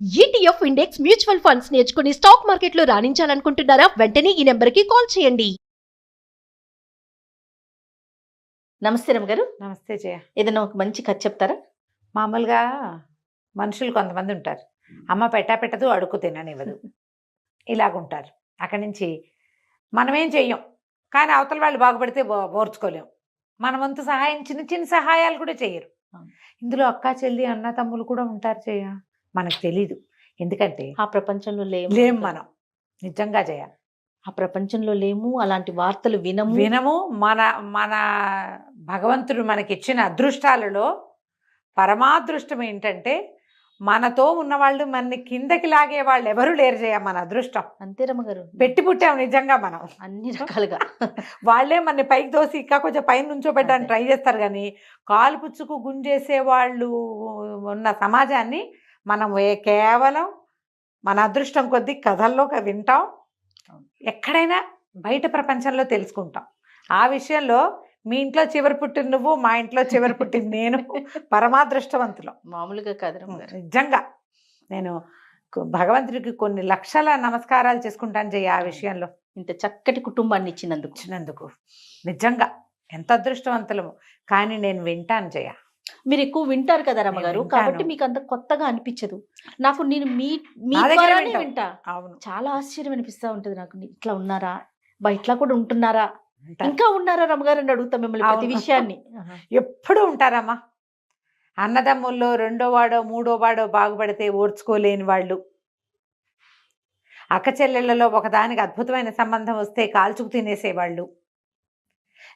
ETF index mutual funds నేర్చుకుని stock మార్కెట్లో రాణించాలనుకుంటున్నారా? వెంటనే ఈ నెంబర్కి కాల్ చేయండి. నమస్తే రమగారు. నమస్తే జయ. ఏదైనా ఒక మంచి కథ చెప్తారా? మామూలుగా మనుషులు కొంతమంది ఉంటారు, అమ్మ పెట్టదు అడుక్కు తిననివ్వదు, ఇలాగుంటారు. అక్కడి నుంచి మనమేం చెయ్యం, కానీ అవతల వాళ్ళు బాగుపడితే ఓర్చుకోలేం. మన వంతు సహాయం చిన్న చిన్న సహాయాలు కూడా చేయరు. ఇందులో అక్క చెల్లి అన్న తమ్ములు కూడా ఉంటారు జయ, మనకు తెలీదు. ఎందుకంటే ఆ ప్రపంచంలో లేం మనం, నిజంగా జయ. ఆ ప్రపంచంలో లేము, అలాంటి వార్తలు వినము. మన మన భగవంతుడు మనకిచ్చిన అదృష్టాలలో పరమాదృష్టం ఏంటంటే మనతో ఉన్నవాళ్ళు మన కిందకి లాగే వాళ్ళు ఎవరు లేరు చేయ. మన అదృష్టం అంతే రమగారు. పెట్టి పుట్టాం నిజంగా మనం అన్ని రకాలుగా. వాళ్ళే మన పైకి తోసి ఇంకా కొంచెం పైన నుంచోబెట్టడానికి ట్రై చేస్తారు, కానీ కాలు పుచ్చుకు గుంజేసే వాళ్ళు ఉన్న సమాజాన్ని మనం కేవలం మన అదృష్టం కొద్దీ కథల్లో వింటాం, ఎక్కడైనా బయట ప్రపంచంలో తెలుసుకుంటాం. ఆ విషయంలో మీ ఇంట్లో చివరి పుట్టిన నువ్వు, మా ఇంట్లో చివరి పుట్టిన నేను పరమాదృష్టవంతులం. మామూలుగా కాదు నిజంగా. నేను భగవంతుడికి కొన్ని లక్షల నమస్కారాలు చేసుకుంటాను జయ ఆ విషయంలో. ఇంత చక్కటి కుటుంబాన్ని ఇచ్చినందుకు నిజంగా ఎంత అదృష్టవంతులము. కానీ నేను వింటాను జయ. మీరు ఎక్కువ వింటారు కదా రమగారు, కాబట్టి మీకు అంత కొత్తగా అనిపించదు. నేను మీ వింటా. అవును, చాలా ఆశ్చర్యం అనిపిస్తా ఉంటది నాకు. ఇట్లా ఉన్నారా బా, ఇట్లా కూడా ఉంటున్నారా, ఇంకా ఉన్నారా రమగారు అని అడుగుతాం మిమ్మల్ని ప్రతి విషయాన్ని. ఎప్పుడు ఉంటారమ్మా. అన్నదమ్ముల్లో రెండో వాడో మూడో వాడో బాగుపడితే ఓర్చుకోలేని వాళ్ళు, అక్క చెల్లెళ్లలో ఒకదానికి అద్భుతమైన సంబంధం వస్తే కాల్చుకు తినేసేవాళ్ళు,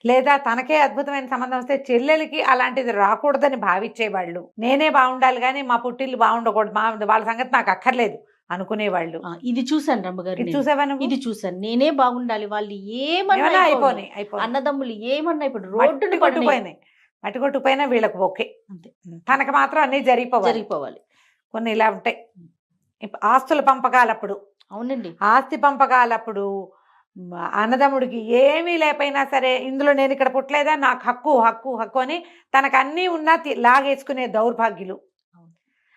లేదా తనకే అద్భుతమైన సంబంధం వస్తే చెల్లెలకి అలాంటిది రాకూడదని భావించేవాళ్ళు. నేనే బాగుండాలి కానీ మా పుట్టిల్లు బాగుండకూడదు, వాళ్ళ సంగతి నాకు అక్కర్లేదు అనుకునేవాళ్ళు. ఇది చూసాను రమ్మగారు. చూసావా? ఇది చూసాను. నేనే బాగుండాలి, వాళ్ళు ఏమన్నా అయిపోయి అన్నదమ్ములు ఏమన్నా ఇప్పుడు రోడ్డుని పట్టుకుపోయినాయి, మట్టికొట్టుకుపోయినా వీళ్ళకి ఓకే, అంతే. తనకు మాత్రం అన్నీ జరిగిపోవాలి. కొన్ని ఇలా ఉంటాయి. ఆస్తుల పంపకాలప్పుడు, అవునండి, ఆస్తి పంపకాలప్పుడు అన్నదమ్ముడికి ఏమీ లేకపోయినా సరే, ఇందులో నేను ఇక్కడ పుట్టలేదా, నాకు హక్కు అని తనకు అన్నీ ఉన్నా లాగేసుకునే దౌర్భాగ్యులు,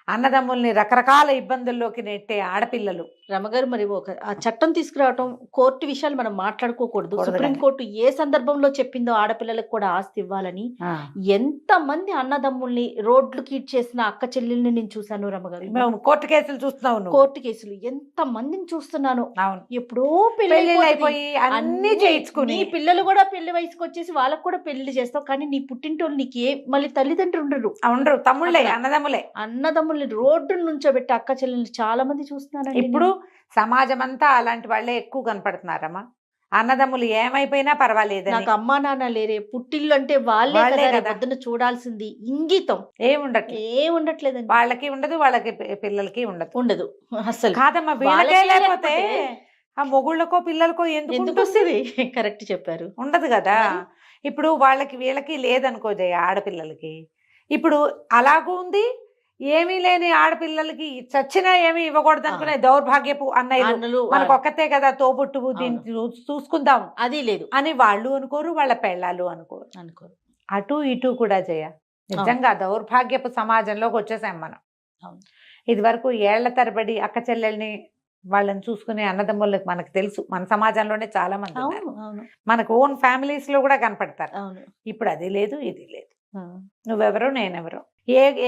అన్నదమ్ముల్ని రకరకాల ఇబ్బందుల్లోకి నెట్టే ఆడపిల్లలు. రమగారు, మరి ఆ చట్టం తీసుకురావటం, కోర్టు విషయాలు మనం మాట్లాడుకోకూడదు. సుప్రీంకోర్టు ఏ సందర్భంలో చెప్పిందో ఆడపిల్లలకు కూడా ఆస్తి ఇవ్వాలని. ఎంత మంది అన్నదమ్ముల్ని రోడ్లు చేసిన అక్క చెల్లెల్ని నేను చూసాను రమగారు. కోర్టు కేసులు చూస్తున్నావు, కోర్టు కేసులు ఎంత మందిని చూస్తున్నాను. ఎప్పుడో పెళ్లి అయిపోయి అన్ని చేయించుకుని, పిల్లలు కూడా పెళ్లి వయసుకు వచ్చేసి వాళ్ళకు కూడా పెళ్లి చేస్తావు, కానీ నీ పుట్టింటోళ్ళు నీకు మళ్ళీ తల్లిదండ్రులు ఉండరు, తమ్ముళ్ళే, అన్నదమ్ముల్ని రోడ్డు నుంచోబెట్టి అక్క చెల్లెల్ని చాలా మంది చూస్తున్నారండి. ఇప్పుడు సమాజం అంతా అలాంటి వాళ్ళే ఎక్కువ కనపడుతున్నారమ్మా. అన్నదమ్ములు ఏమైపోయినా పర్వాలేదు, నాకు అమ్మా నాన్న లేరే, పుట్టిల్లు అంటే వాళ్ళే పొద్దున చూడాల్సింది. ఇంగితం ఏముండట్లేదండి. వాళ్ళకి ఉండదు, వాళ్ళకి పిల్లలకి ఉండదు అసలు. కాదమ్మా, వీళ్ళకే లేకపోతే ఆ మొగుళ్ళకో పిల్లలకో ఎందుకు వస్తుంది? కరెక్ట్ చెప్పారు, ఉండదు కదా. ఇప్పుడు వాళ్ళకి వీళ్ళకి లేదనుకో జయ, ఆడపిల్లలకి. ఇప్పుడు అలాగూ ఉంది, ఏమీ లేని ఆడపిల్లలకి చచ్చినా ఏమీ ఇవ్వకూడదు అనుకునే దౌర్భాగ్యపు అన్నయ్యలు మనకు ఒక్కతే కదా తోబుట్టువు, దీన్ని చూసుకుందాం అది లేదు అని వాళ్ళు అనుకోరు, వాళ్ళ పెళ్ళాలు అనుకోరు. అటు ఇటు కూడా జయ, నిజంగా దౌర్భాగ్యపు సమాజంలోకి వచ్చేసాం మనం. ఇది వరకు ఏళ్ల తరబడి అక్క చెల్లెల్ని వాళ్ళని చూసుకునే అన్నదమ్ములకు మనకు తెలుసు, మన సమాజంలోనే చాలా మంది మనకు ఓన్ ఫ్యామిలీస్ లో కూడా కనపడతారు. ఇప్పుడు అది లేదు, ఇది లేదు. నువ్వెవరో నేనెవరో,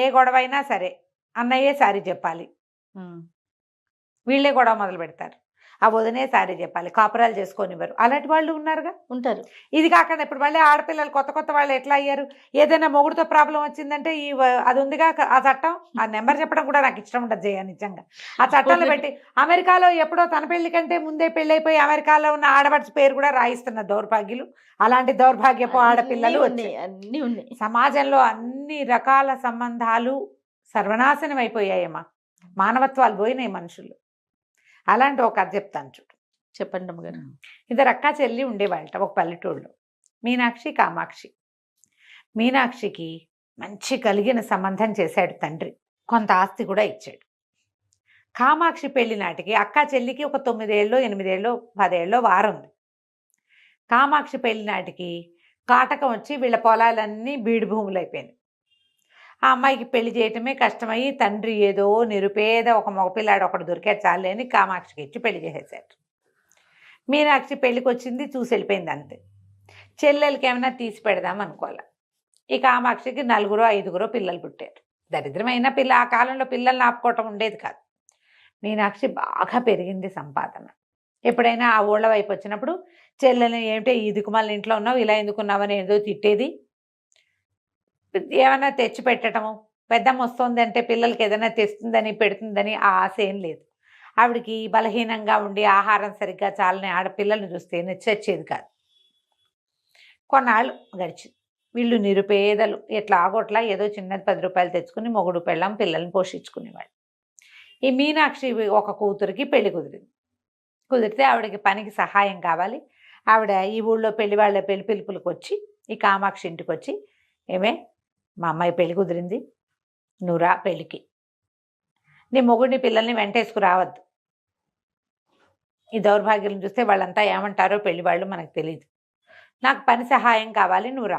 ఏ గొడవ అయినా సరే అన్నయ్యే సారీ చెప్పాలి, వీళ్ళే గొడవ మొదలు పెడతారు. ఆ వదినే సారీ చెప్పాలి, కాపురాలు చేసుకొనివ్వరు. అలాంటి వాళ్ళు ఉంటారు. ఇది కాకుండా ఇప్పుడు మళ్ళీ ఆడపిల్లలు కొత్త వాళ్ళు ఎట్లా అయ్యారు, ఏదైనా మొగుడుతో ప్రాబ్లం వచ్చిందంటే అది ఉందిగా ఆ చట్టం, ఆ నెంబర్ చెప్పడం కూడా నాకు ఇష్టం ఉండదు జయ. నిజంగా ఆ చట్టాలు పెట్టి అమెరికాలో ఎప్పుడో తన పెళ్లి కంటే ముందే పెళ్ళైపోయి అమెరికాలో ఉన్న ఆడపడి పేరు కూడా రాయిస్తున్న దౌర్భాగ్యులు, అలాంటి దౌర్భాగ్యపు ఆడపిల్లలు అన్నీ ఉన్నాయి. సమాజంలో అన్ని రకాల సంబంధాలు సర్వనాశనం అయిపోయాయమ్మా, మానవత్వాలు పోయినాయి మనుషులు. అలాంటి ఒక కథ చెప్తాను చూడు. చెప్పండి అమ్మగారు. ఇద్దరు అక్క చెల్లి ఉండేవాళ్ళట ఒక పల్లెటూళ్ళు, మీనాక్షి కామాక్షి. మీనాక్షికి మంచి కలిగిన సంబంధం చేశాడు తండ్రి, కొంత ఆస్తి కూడా ఇచ్చాడు. కామాక్షి పెళ్లి నాటికి అక్క చెల్లికి ఒక 9 ఏళ్ళో 8 ఏళ్ళో 10 ఏళ్ళో వారుంది. కామాక్షి పెళ్లి నాటికి కాటకం వచ్చి వీళ్ళ పొలాలన్నీ బీడు భూములు అయిపోయినాయి. ఆ అమ్మాయికి పెళ్లి చేయటమే కష్టమయ్యి తండ్రి ఏదో నిరుపేద ఒక మగపిల్లాడు ఒకడు దొరికాడు చాలే అని కామాక్షికి ఇచ్చి పెళ్లి చేసేసారు. మీనాక్షి పెళ్లికి వచ్చింది, చూసి వెళ్ళిపోయింది అంతే. చెల్లెలకి ఏమైనా తీసి పెడదాం అనుకోవాలి. ఈ కామాక్షికి 4 5 పిల్లలు పుట్టారు. దరిద్రమైన పిల్ల, ఆ కాలంలో పిల్లల్ని ఆపుకోవటం ఉండేది కాదు. మీనాక్షి బాగా పెరిగింది సంపాదన. ఎప్పుడైనా ఆ ఊళ్ళ వైపు వచ్చినప్పుడు చెల్లెల్ని ఏమిటో ఈ దిక్కుమాల ఇంట్లో ఉన్నావు, ఇలా ఎందుకున్నావని ఏదో తిట్టేది. ఏమైనా తెచ్చి పెట్టడము, పెద్దమ్మ వస్తుంది అంటే పిల్లలకి ఏదైనా తెస్తుందని పెడుతుందని ఆ ఆశ ఏం లేదు. ఆవిడికి బలహీనంగా ఉండి ఆహారం సరిగ్గా చాలని ఆడపిల్లల్ని చూస్తే నచ్చేది కాదు. కొన్నాళ్ళు గడిచింది. వీళ్ళు నిరుపేదలు, ఎట్లా ఆగోట్లా ఏదో చిన్నది 10 రూపాయలు తెచ్చుకుని మొగుడు పెళ్ళాం పిల్లల్ని పోషించుకునేవాళ్ళు. ఈ మీనాక్షి ఒక కూతురికి పెళ్లి కుదిరితే ఆవిడకి పనికి సహాయం కావాలి. ఆవిడ ఈ ఊళ్ళో పెళ్లి పిలుపులకు వచ్చి ఈ కామాక్షి ఇంటికి వచ్చి, ఏమే మా అమ్మాయి పెళ్లి కుదిరింది, నువ్వు రా పెళ్ళికి, నీ మొగుడిని పిల్లల్ని వెంటేసుకు రావద్దు, ఈ దౌర్భాగ్యం చూస్తే వాళ్ళంతా ఏమంటారో పెళ్లి వాళ్ళు మనకు తెలియదు, నాకు పని సహాయం కావాలి, నువ్వు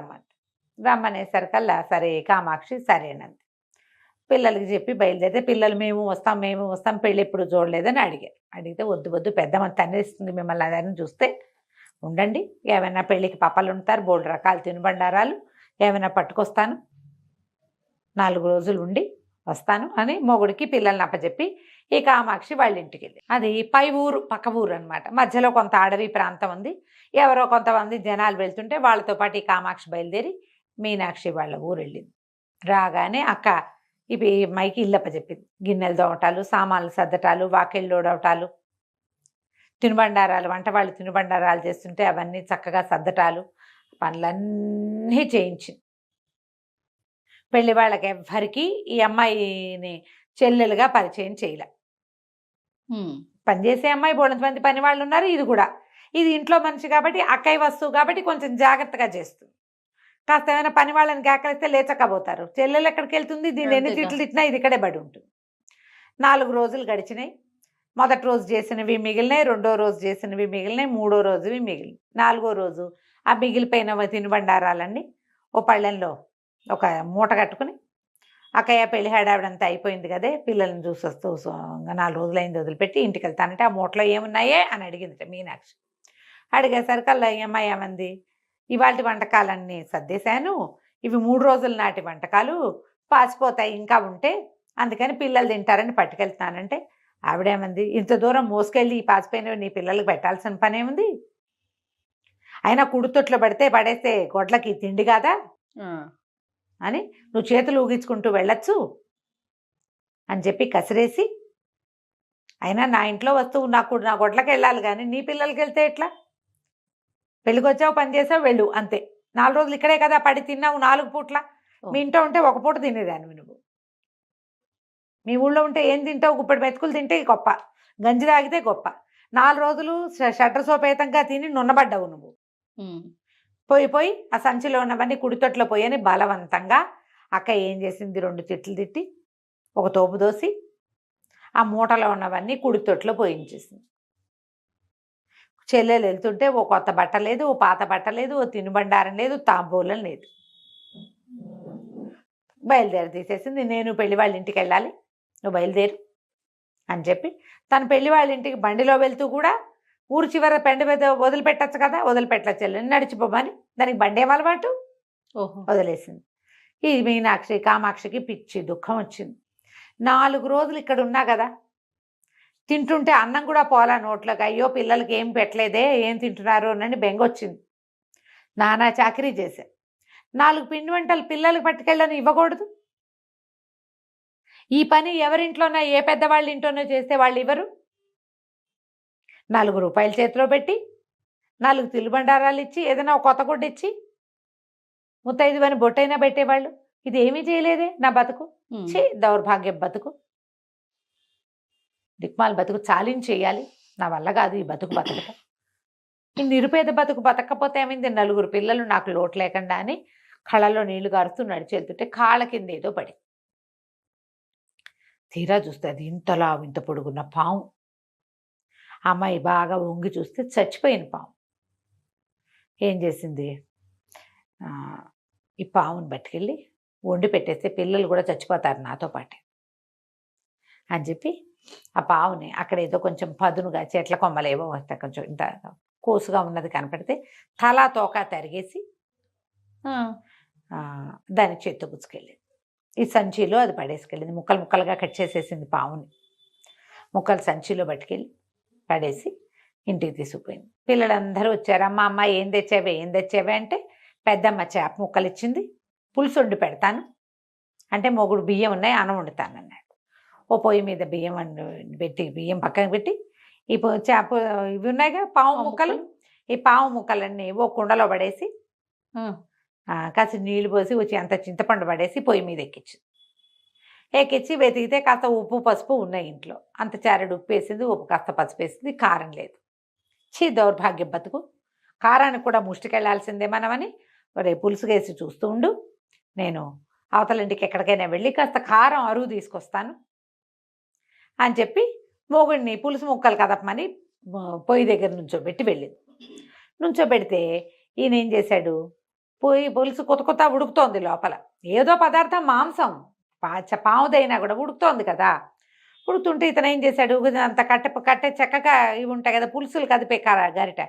రమ్మనేసరికల్లా సరే కామాక్షి సరేనంది. పిల్లలకి చెప్పి బయలుదేరితే పిల్లలు మేము వస్తాం పెళ్ళి ఎప్పుడు చూడలేదని అడిగితే వద్దు పెద్దమ్మ తన్నేస్తుంది మిమ్మల్ని అదని చూస్తే ఉండండి, ఏమైనా పెళ్ళికి పప్పలు ఉంటారు, బోల్డ్ రకాలు తినుబండారాలు ఏమైనా పట్టుకొస్తాను, 4 రోజులు ఉండి వస్తాను అని మొగుడికి పిల్లల్ని అప్పచెప్పి ఈ కామాక్షి వాళ్ళ ఇంటికి వెళ్ళి, అది పక్క ఊరు అనమాట. మధ్యలో కొంత అడవి ప్రాంతం ఉంది. ఎవరో కొంతమంది జనాలు వెళ్తుంటే వాళ్ళతో పాటు ఈ కామాక్షి బయలుదేరి మీనాక్షి వాళ్ళ ఊరు వెళ్ళింది. రాగానే అక్క ఇవి మైకి ఇల్లప్ప చెప్పింది. గిన్నెలు దోవటాలు, సామాన్లు సర్దటాలు, వాకిళ్ళు లోడవటాలు, తినుబండారాలు, వంట వాళ్ళు తినుబండారాలు చేస్తుంటే అవన్నీ చక్కగా సర్దటాలు, పనులన్నీ చేయించింది. పెళ్లి వాళ్ళకి ఎవ్వరికి ఈ అమ్మాయిని చెల్లెలుగా పరిచయం చేయలే. పనిచేసే అమ్మాయి బోడంతమంది పని వాళ్ళు ఉన్నారు. ఇది ఇంట్లో మనిషి కాబట్టి అక్కయ్య వస్తువు కాబట్టి కొంచెం జాగ్రత్తగా చేస్తుంది. కాస్త ఏమైనా పని వాళ్ళని కేకలిస్తే లేచకపోతారు. చెల్లెలు ఎక్కడికి వెళ్తుంది, దీన్ని ఎన్ని తిట్లు తిట్టినా ఇది ఇక్కడే పడి ఉంటుంది. 4 రోజులు గడిచినాయి. మొదటి రోజు చేసినవి మిగిలినాయి, 2వ రోజు చేసినవి మిగిలినాయి, 3వ రోజువి మిగిలినాయి. 4వ రోజు ఆ మిగిలిపోయిన తినుబండారాలన్నీ ఓ పళ్ళెంలో ఒక మూట కట్టుకుని, అక్కయ్య పెళ్లి హడావిడంతా అయిపోయింది కదే, పిల్లల్ని చూసొస్తూ 4 రోజులైంది వదిలిపెట్టి ఇంటికి వెళ్తానంటే ఆ మూటలో ఏమున్నాయే అని అడిగింది మీనాక్షి. అడిగేసరికల్లా ఈ అమ్మాయి ఏమంది, ఇవాళ వంటకాలన్నీ సర్దేశాను, ఇవి 3 రోజుల నాటి వంటకాలు పాసిపోతాయి ఇంకా ఉంటే, అందుకని పిల్లలు తింటారని పట్టుకెళ్తున్నానంటే ఆవిడేమంది, ఇంత దూరం మోసుకెళ్ళి ఈ పాసిపోయినవి నీ పిల్లలకు పెట్టాల్సిన పని ఏముంది, అయినా కుడుతొట్లో పడేస్తే గొడ్లకి తిండి కాదా అని నువ్వు చేతులు ఊగించుకుంటూ వెళ్ళొచ్చు అని చెప్పి కసిరేసి, అయినా నా ఇంట్లో వస్తువు నా గొడ్లకి వెళ్ళాలి కానీ నీ పిల్లలకి వెళ్తే ఎట్లా, పెళ్ళికి వచ్చావు పని చేసావు వెళ్ళు అంతే, 4 రోజులు ఇక్కడే కదా పడి తిన్నావు 4 పూట్ల, మీ ఇంట్లో ఉంటే 1 పూట తినేదాన్ని నువ్వు, మీ ఊళ్ళో ఉంటే ఏం తింటావు, గుప్పెడు మెతుకులు తింటే గొప్ప, గంజి తాగితే గొప్ప, 4 రోజులు షడ్రసోపేతంగా తిని నున్నబడ్డావు నువ్వు. పోయి ఆ సంచిలో ఉన్నవన్నీ కుడితొట్లో పోయని బలవంతంగా అక్క ఏం చేసింది, 2 తిట్లు తిట్టి ఒక తోపు దోసి ఆ మూటలో ఉన్నవన్నీ కుడితొట్లో పోయించేసింది. చెల్లెలు వెళ్తుంటే ఓ కొత్త బట్ట లేదు, ఓ పాత బట్ట లేదు, ఓ తినుబండారం లేదు, తాంబూలం లేదు. బయలుదేరి తీసేసింది. నేను పెళ్లి వాళ్ళ ఇంటికి వెళ్ళాలి, నువ్వు బయలుదేరు అని చెప్పి తన పెళ్లి వాళ్ళ ఇంటికి బండిలో వెళ్తూ కూడా ఊరు చివర పెండ మీద వదిలిపెట్టచ్చు కదా, వదిలిపెట్టచ్చు చెల్లెని నడిచిపోమని, దానికి బండి ఏం అలవాటు, వదిలేసింది. ఈ మీనాక్షి కామాక్షికి పిచ్చి దుఃఖం వచ్చింది. 4 రోజులు ఇక్కడ ఉన్నా కదా, తింటుంటే అన్నం కూడా పోలా నోట్లోకి, అయ్యో పిల్లలకి ఏం పెట్టలేదే, ఏం తింటున్నారు అని బెంగొచ్చింది. నానా చాకరీ చేశా, 4 పిండి వంటలు పిల్లలకి పట్టుకెళ్ళని ఇవ్వకూడదు, ఈ పని ఎవరింట్లోనో ఏ పెద్దవాళ్ళ ఇంట్లోనో చేస్తే వాళ్ళు ఇవ్వరు, 4 రూపాయలు చేతిలో పెట్టి 4 తినుబండారాలు ఇచ్చి ఏదైనా ఒక కొత్త గుడ్డ ఇచ్చి ముత్తైదువని బొట్టైనా పెట్టేవాళ్ళు, ఇది ఏమీ చేయలేదే నా బతుకు, దౌర్భాగ్య బతుకు, దిక్మాల బతుకు చాలించేయాలి, నా వల్ల కాదు ఈ బతుకు బతకటం, ఈ నిరుపేద బతుకు బతకపోతే ఏమైంది, 4 పిల్లలు నాకు లోటు లేకుండా అని కళ్ళలో నీళ్లు గారుస్తూ నడిచి వెళ్తుంటే కాళ్ళ కింద ఏదో పడి, తీరా చూస్తే అది ఇంతలా ఇంత పొడుగున్న పాము. అమ్మాయి బాగా వంగి చూస్తే చచ్చిపోయిన పాము. ఏం చేసింది, ఈ పాముని పట్టుకెళ్ళి వండి పెట్టేస్తే పిల్లలు కూడా చచ్చిపోతారు నాతో పాటే అని చెప్పి ఆ పావుని అక్కడ ఏదో కొంచెం పదునుగా చెట్ల కొమ్మలు ఏవో వస్తాయి, కొంచెం ఇంత కోసుగా ఉన్నది కనపడితే తలా తోక తరిగేసి దాని చేత్తో పుచ్చుకెళ్ళింది. ఈ సంచిలో అది పడేసుకెళ్ళింది. ముక్కలు ముక్కలుగా కట్ చేసేసింది పావుని. ముక్కలు సంచిలో పట్టుకెళ్ళి పడేసి ఇంటికి తీసుకుపోయింది. పిల్లలందరూ వచ్చారు, అమ్మ ఏం తెచ్చావే అంటే పెద్దమ్మ చేప ముక్కలు ఇచ్చింది, పులుసు వండి పెడతాను అంటే మొగుడు బియ్యం ఉన్నాయి అన్నం వండుతాను అన్నాడు. ఓ పొయ్యి మీద బియ్యం పక్కన పెట్టి ఈ చేప ఇవి ఉన్నాయిగా పావు ముక్కలు, ఈ పావు ముక్కలన్నీ ఓ కుండలో పడేసి కాస్త నీళ్లు పోసి వచ్చి అంత చింతపండు పడేసి పొయ్యి మీద ఎక్కించి వెతికితే కాస్త ఉప్పు పసుపు ఉన్నాయి ఇంట్లో. అంత చారెడు ఉప్పు వేసింది, ఉప్పు కాస్త పసుపు వేసింది, కారం లేదు. దౌర్భాగ్యం బతుకు, కారానికి కూడా ముష్టికెళ్లాల్సిందే మనమని రేపు పులుసు వేసి చూస్తూ ఉండు, నేను అవతలింటికి ఎక్కడికైనా వెళ్ళి కాస్త కారం అరువు తీసుకొస్తాను అని చెప్పి మొగుడిని పులుసు ముక్కలు కదపమని పొయ్యి దగ్గర వెళ్ళింది. నుంచోబెడితే ఈయన ఏం చేశాడు, పులుసు కొత్త ఉడుకుతోంది లోపల, ఏదో పదార్థం మాంసం పావుదైనా కూడా ఉడుకుతోంది కదా. ఉడుకుతుంటే ఇతను ఏం చేశాడు, అంత కట్టె చెక్కగా ఇవి ఉంటాయి కదా పులుసులు కదిపే గరిట,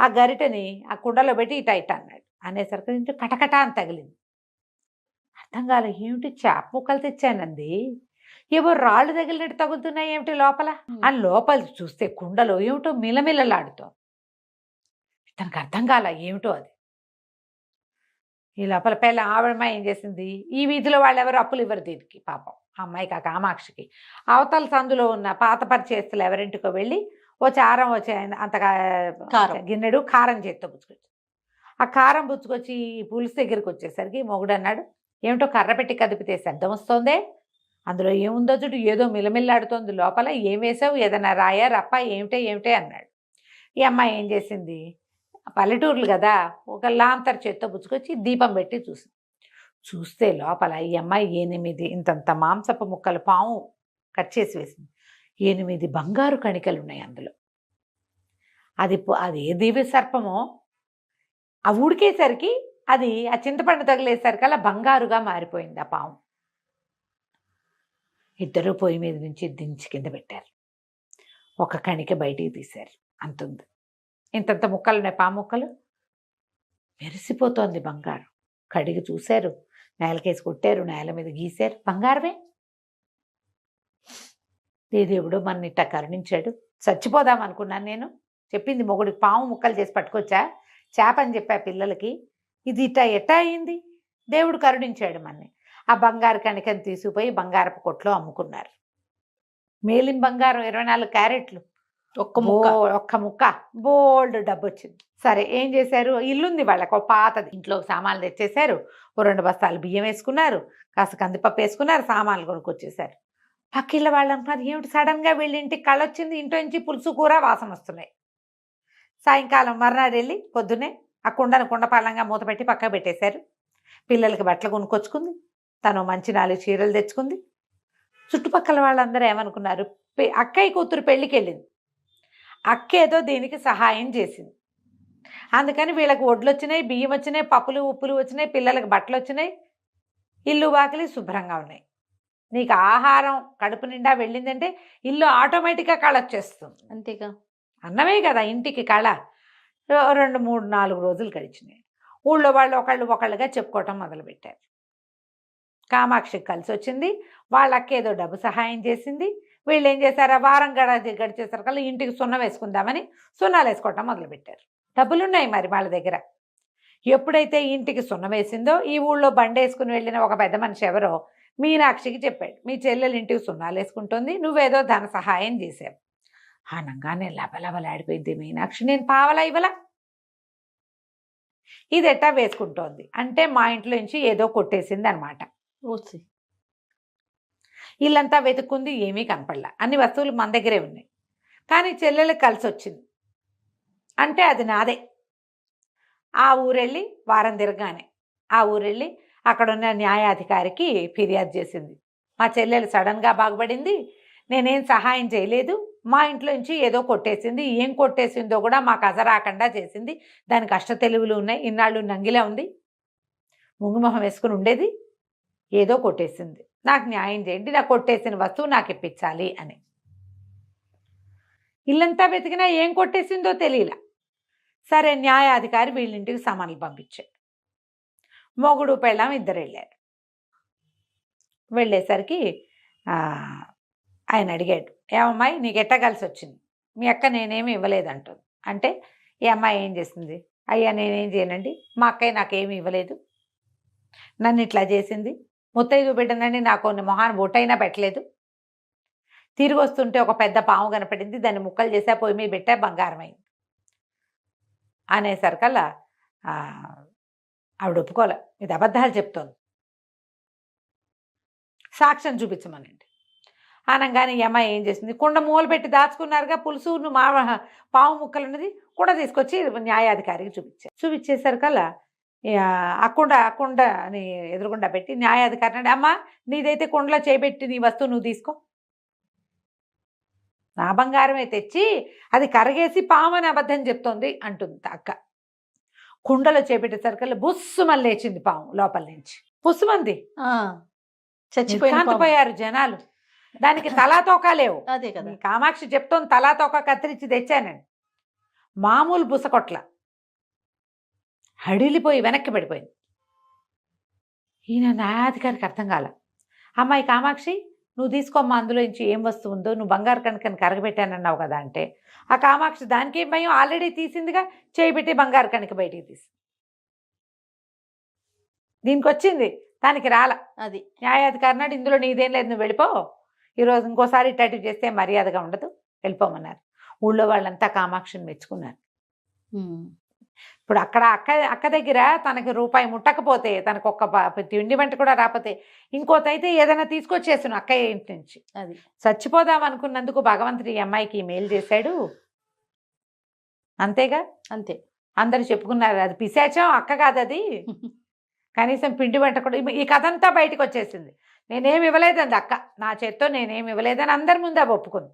ఆ గరిటని ఆ కుండలో పెట్టి ఇట అన్నాడు. అనేసరికి ఇంటి కటకట అని తగిలింది. అర్థం కాలే, ఏమిటి చేప ముక్కలు తెచ్చానంది, ఏవో రాళ్ళు తగిలినట్టు తగులుతున్నాయి ఏమిటి లోపల అని లోపల చూస్తే కుండలో ఏమిటో మిలమిలలాడుతో. ఇతనికి అర్థం కాల ఏమిటో అది. ఈ లోపల పిల్ల ఆవిడమ్మ ఏం చేసింది, ఈ వీధిలో వాళ్ళు ఎవరు అప్పులు ఇవ్వరు దీనికి, పాపం అమ్మాయి కామాక్షికి. అవతల సందులో ఉన్న పాత పరిచేస్తులు ఎవరింటికో వెళ్ళి ఓ చారం వచ్చే అంతగా గిన్నెడు కారం చేత్తో పుచ్చుకొచ్చి, ఆ కారం పుచ్చుకొచ్చి పులుసు దగ్గరికి వచ్చేసరికి మొగుడు అన్నాడు, ఏమిటో కర్ర పెట్టి కదిపితే శబ్దం వస్తోందే, అందులో ఏముందో చూడు, ఏదో మిలమిల్లాడుతోంది లోపల, ఏం వేసావు, ఏదైనా రాయా రప్ప ఏమిటే అన్నాడు. ఈ అమ్మాయి ఏం చేసింది, పల్లెటూర్లు కదా, ఒక లాంతర్ చేత్తో పుచ్చుకొచ్చి దీపం పెట్టి చూస్తే లోపల ఈ అమ్మాయి 8 ఇంతంత మాంసపు ముక్కలు పాము కట్ చేసి వేసింది. 8 బంగారు కణికలు ఉన్నాయి అందులో. అది ఏ దివ్య సర్పమో, ఆ ఉడికేసరికి అది ఆ చింతపండు తగిలేసరికి అలా బంగారుగా మారిపోయింది ఆ పాము. ఇద్దరు పొయ్యి మీద నుంచి దించి కింద పెట్టారు. ఒక కణిక బయటికి తీశారు, అంతుంది. ఇంతంత ముక్కలు ఉన్నాయి పాము ముక్కలు, మెరిసిపోతోంది బంగారు. కడిగి చూశారు, నేలకేసి కొట్టారు, నేల మీద గీశారు, బంగారమే. దేవుడు మన ఇట్ట కరుణించాడు. చచ్చిపోదాం అనుకున్నాను నేను. చెప్పింది మొగుడికి పాము ముక్కలు చేసి పట్టుకొచ్చా, చేప అని చెప్పా పిల్లలకి, ఇది ఎట్టా అయింది, దేవుడు కరుణించాడు మన్ని. ఆ బంగారు కణికని తీసుకుపోయి బంగారపు కొట్లో అమ్ముకున్నారు. మేలిం బంగారం 24 క్యారెట్లు, ఒక్క ముక్క బోల్డ్ డబ్బు వచ్చింది. సరే ఏం చేశారు, ఇల్లుంది వాళ్ళకు పాతది, ఇంట్లో సామాన్లు తెచ్చేశారు, ఓ 2 బస్తాలు బియ్యం వేసుకున్నారు, కాస్త కందిపప్పు వేసుకున్నారు, సామాన్లు కొనుక్కొచ్చేసారు. పక్కిళ్ళ వాళ్ళు అంటున్నారు, ఏమిటి సడన్గా వీళ్ళ ఇంటికి కళ్ళొచ్చింది, ఇంట్లో నుంచి పులుసు కూర వాసన వస్తున్నాయి. సాయంకాలం మర్నాడు వెళ్ళి పొద్దున్నే ఆ కుండపాలంగా మూత పెట్టి పక్క పెట్టేశారు. పిల్లలకి బట్టలు కొనుక్కొచ్చుకుంది, తను మంచి 4 చీరలు తెచ్చుకుంది. చుట్టుపక్కల వాళ్ళందరూ ఏమనుకున్నారు, అక్కయ్య కూతురు పెళ్ళికి వెళ్ళింది, అక్క ఏదో దీనికి సహాయం చేసింది, అందుకని వీళ్ళకి వడ్లు వచ్చినాయి, బియ్యం వచ్చినాయి, పప్పులు ఉప్పులు వచ్చినాయి, పిల్లలకి బట్టలు వచ్చినాయి, ఇల్లు వాకిలి శుభ్రంగా ఉన్నాయి. నీకు ఆహారం కడుపు నిండా వెళ్ళిందంటే ఇల్లు ఆటోమేటిక్గా కళ వచ్చేస్తుంది. అంతేగా, అన్నమే కదా ఇంటికి కళ. 2, 3, 4 రోజులు గడిచినాయి. ఊళ్ళో వాళ్ళు ఒకళ్ళుగా చెప్పుకోవటం మొదలుపెట్టారు. కామాక్షికి కలిసి వచ్చింది, వాళ్ళకి ఏదో డబ్బు సహాయం చేసింది. వీళ్ళు ఏం చేశారు, వారం గడిచేసరికల్లా ఇంటికి సున్నం వేసుకుందామని సున్నాలు వేసుకోవటం మొదలుపెట్టారు. డబ్బులున్నాయి మరి వాళ్ళ దగ్గర. ఎప్పుడైతే ఇంటికి సున్నం వేసిందో, ఈ ఊళ్ళో బండి వేసుకుని వెళ్ళిన ఒక పెద్ద మనిషి ఎవరో మీనాక్షికి చెప్పాడు, మీ చెల్లెలు ఇంటికి సున్నాలు వేసుకుంటుంది, నువ్వేదో ధన సహాయం చేశావు. ఆనంగానే లబలబలాడిపోయింది మీనాక్షి, నేను పావలా ఇవ్వలా, ఇది ఎట్టా వేసుకుంటోంది అంటే మా ఇంట్లో నుంచి ఏదో కొట్టేసింది అనమాట. ఇల్లంతా వెతుక్కుంది, ఏమీ కనపడలా, అన్ని వస్తువులు మన దగ్గరే ఉన్నాయి, కానీ చెల్లెలకు కలిసి వచ్చింది అంటే అది నాదే. ఆ ఊరెళ్ళి వారం తిరగానే ఆ ఊరెళ్ళి అక్కడున్న న్యాయాధికారికి ఫిర్యాదు చేసింది, మా చెల్లెలు సడన్గా బాగుపడింది, నేనేం సహాయం చేయలేదు, మా ఇంట్లో నుంచి ఏదో కొట్టేసింది, ఏం కొట్టేసిందో కూడా మాకు అజరాకుండా చేసింది, దానికి తెలివులు ఉన్నాయి, ఇన్నాళ్ళు నంగిలా ఉంది, ముంగుమొహం వేసుకుని ఉండేది, ఏదో కొట్టేసింది, నాకు న్యాయం చేయండి, నాకు కొట్టేసిన వస్తువు నాకు ఇప్పించాలి అని. ఇల్లంతా వెతికినా ఏం కొట్టేసిందో తెలియలా. సరే న్యాయాధికారి వీళ్ళింటికి సమన్లు పంపించాడు. మొగుడు పెళ్ళాం ఇద్దరు వెళ్ళారు. వెళ్ళేసరికి ఆయన అడిగాడు, ఏమమ్మాయి నీకు ఎట్ట కలిసి వచ్చింది, మీ అక్క నేనేమి ఇవ్వలేదంటుంది. అంటే ఈ అమ్మాయి ఏం చేసింది, అయ్యా నేనేం చేయనండి, మా అక్కయ్య నాకేమి ఇవ్వలేదు, నన్ను ఇట్లా చేసింది, ముత్తైదు బిడ్డనండి నాకు మొహాన బొట్టైనా పెట్టలేదు, తిరిగి వస్తుంటే ఒక పెద్ద పాము కనపడింది, దాన్ని ముక్కలు చేసా, పొయ్యి మీద పెట్టా, బంగారం అయింది అనేసరికల్లా ఆవిడ ఒప్పుకోలే, ఇది అబద్ధాలు చెప్తోంది, సాక్ష్యం చూపించమనండి అనగానే ఈ అమ్మాయి ఏం చేసింది, కుండ మూల పెట్టి దాచుకున్నారుగా పులుసు మా పాము ముక్కలు ఉన్నది, కుండ తీసుకొచ్చి న్యాయాధికారికి చూపించేసరికల్లా ఆ కుండ అని ఎదురుగుండా పెట్టి న్యాయాధికారి అంటే, అమ్మ నీదైతే కుండలో చేపెట్టి నీ వస్తువు నువ్వు తీసుకో, నా బంగారమే తెచ్చి అది కరగేసి పాము అని అబద్ధం చెప్తోంది అంటుంది అక్క. కుండలో చేపెట్టేసరికల్లా బుస్సుమని లేచింది పాము లోపల నుంచి, బుస్సుమంది, చచ్చిపోయారు జనాలు. దానికి తలా తోక లేవు. అదే కదా కామాక్షి చెప్తోంది, తలా తోక కత్తిరించి తెచ్చానండి, మామూలు బుసకొట్ల హడిలిపోయి వెనక్కి పడిపోయింది. ఈయన న్యాయాధికారికి అర్థం కాల. అమ్మాయి కామాక్షి నువ్వు తీసుకోమ్మా, అందులో నుంచి ఏం వస్తువు ఉందో, నువ్వు బంగారు కణికని కరగబెట్టానన్నావు కదా అంటే, ఆ కామాక్షి దానికి ఏం భయం, ఆల్రెడీ తీసిందిగా, చేయబెట్టి బంగారు కణిక బయటికి తీసి దీనికి వచ్చింది, దానికి రాల. అది న్యాయాధికారి నాడు ఇందులో నీదేం లేదు, నువ్వు వెళ్ళిపో, ఈరోజు ఇంకోసారి ఇట్లాంటివి చేస్తే మర్యాదగా ఉండదు, వెళ్ళిపోమన్నారు. ఊళ్ళో వాళ్ళంతా కామాక్షిని మెచ్చుకున్నారు. ఇప్పుడు అక్కడ అక్క దగ్గర తనకి రూపాయి ముట్టకపోతే, తనకు ఒక్క తిండి వంట కూడా రాకపోతే, ఇంకోతైతే ఏదైనా తీసుకొచ్చేసాను అక్కయ్య ఇంటి నుంచి. అది చచ్చిపోదాం అనుకున్నందుకు భగవంతుడు ఈ అమ్మాయికి మేలు చేశాడు, అంతేగా. అంతే అందరూ చెప్పుకున్నారు, అది పిశాచం అక్క కాదు అది, కనీసం పిండి వంట కూడా. ఈ కథ అంతా బయటకు వచ్చేసింది, నేనేమి ఇవ్వలేదండి అక్క, నా చేత్తో నేనేమి ఇవ్వలేదని అందరి ముందు అవి ఒప్పుకుంది.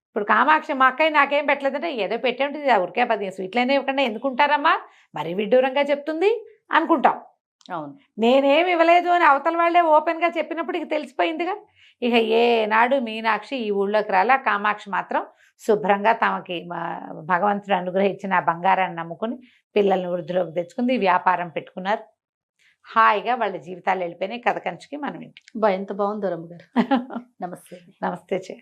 ఇప్పుడు కామాక్షి మా అక్కయ్య నాకేం పెట్టలేదంటే, ఏదో పెట్టే ఉంటుంది, ఊరికే 10 స్వీట్లైనా ఇవ్వకుండా ఎందుకుంటారమ్మా, మరీ విడ్డూరంగా చెప్తుంది అనుకుంటాం. అవును, నేనేమి ఇవ్వలేదు అని అవతల వాళ్ళే ఓపెన్గా చెప్పినప్పుడు ఇక తెలిసిపోయిందిగా. ఇక ఏనాడు మీనాక్షి ఈ ఊళ్ళోకి రాలా. కామాక్షి మాత్రం శుభ్రంగా తమకి భగవంతుడు అనుగ్రహించిన బంగారాన్ని నమ్ముకుని పిల్లల్ని వృద్ధిలోకి తెచ్చుకుంది, వ్యాపారం పెట్టుకున్నారు, హాయిగా వాళ్ళ జీవితాలు వెళ్ళిపోయినాయి. కథ కంచికి మనం ఇంటి. ఎంత బాగుందో రమ్మ గారు. నమస్తే. నమస్తే చే.